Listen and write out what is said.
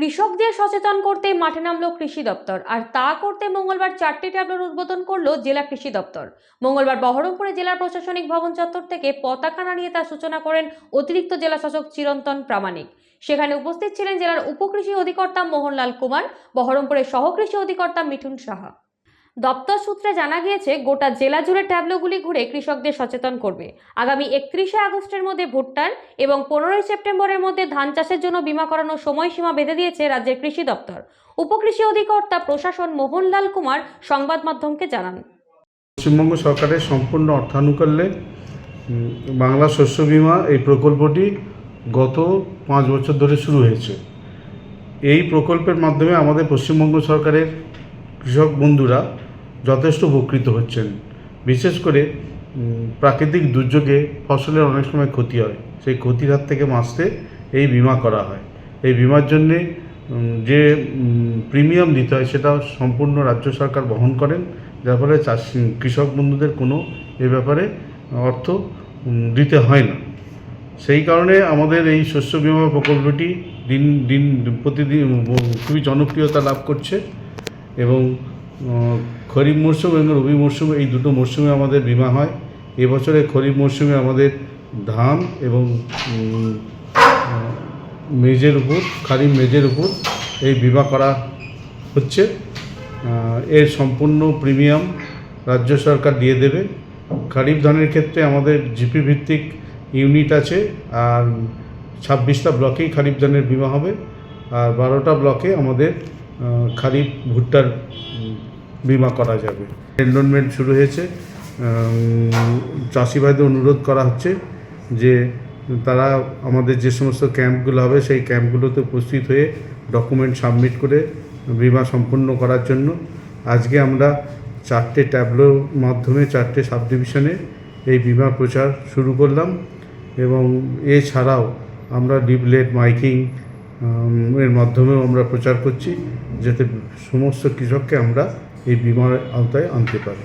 কৃষকদের সচেতন করতে মাঠে নামলো কৃষি দপ্তর। আর তা করতে মঙ্গলবার 4টি ট্যাবলোর উদ্বোধন করলো জেলা কৃষি দপ্তর। মঙ্গলবার বহরমপুরে জেলার প্রশাসনিক ভবন চত্বর থেকে পতাকা নাড়িয়ে তার সূচনা করেন অতিরিক্ত জেলা শাসক চিরন্তন প্রামাণিক। সেখানে উপস্থিত ছিলেন জেলার উপকৃষি অধিকর্তা মোহনলাল কুমার, বহরমপুরের সহকৃষি অধিকর্তা মিঠুন সাহা। দপ্তর সূত্রে জানা গিয়েছে, গোটা জেলা জুড়ে ট্যাবলোগুলি ঘুরে কৃষকদের সচেতন করবে। আগামী 31শে আগস্টের মধ্যে ভুট্টার এবং 15ই সেপ্টেম্বরের মধ্যে ধান চাষের জন্য বীমা করানোর সময়সীমা বেঁধে দিয়েছে রাজ্যের কৃষি দপ্তর। উপকৃষি অধিকর্তা প্রশাসন মোহনলাল কুমার সংবাদ মাধ্যমকে জানান, পশ্চিমবঙ্গ সরকারের সম্পূর্ণ অর্থানুকূল্যে বাংলা শস্য বীমা এই প্রকল্পটি গত 5 বছর ধরে শুরু হয়েছে। এই প্রকল্পের মাধ্যমে আমাদের পশ্চিমবঙ্গ সরকারের কৃষক বন্ধুরা যথেষ্ট উপকৃত হচ্ছেন। বিশেষ করে প্রাকৃতিক দুর্যোগে ফসলের অনেক সময় ক্ষতি হয়, সেই ক্ষতির হাত থেকে বাঁচতে এই বিমা করা হয়। এই বিমার জন্যে যে প্রিমিয়াম দিতে হয় সেটা সম্পূর্ণ রাজ্য সরকার বহন করেন, যার ফলে কৃষক বন্ধুদের কোনো এ ব্যাপারে অর্থ দিতে হয় না। সেই কারণে আমাদের এই শস্য বীমা প্রকল্পটি দিন প্রতিদিন খুবই জনপ্রিয়তা লাভ করছে এবং খরিফ মরশুম এবং রবি মরশুম এই দুটো মরশুমে আমাদের বীমা হয়। এবছরে খরিফ মরশুমে আমাদের ধান এবং খারিফ মেজের উপর এই বীমা করা হচ্ছে। এর সম্পূর্ণ প্রিমিয়াম রাজ্য সরকার দিয়ে দেবে। খারিফ ধানের ক্ষেত্রে আমাদের জিপি ভিত্তিক ইউনিট আছে, আর 26টা ব্লকেই খারিফ ধানের বীমা হবে, আর 12টা ব্লকে আমাদের খারিফ ভুট্টার বীমা করা যাবে। এনরোলমেন্ট শুরু হয়েছে। চাষি ভাইদের অনুরোধ করা হচ্ছে যে তারা আমাদের যে সমস্ত ক্যাম্পগুলো হবে সেই ক্যাম্পগুলোতে উপস্থিত হয়ে ডকুমেন্ট সাবমিট করে বীমা সম্পূর্ণ করার জন্য। আজকে আমরা 4টে ট্যাবলোর মাধ্যমে 4টে সাব ডিভিশনে এই বীমা প্রচার শুরু করলাম এবং এছাড়াও আমরা লিফলেট মাইকিং এর মাধ্যমেও আমরা প্রচার করছি, যাতে সমস্ত কৃষককে আমরা এই বীমার আওতায় আনতে পারি।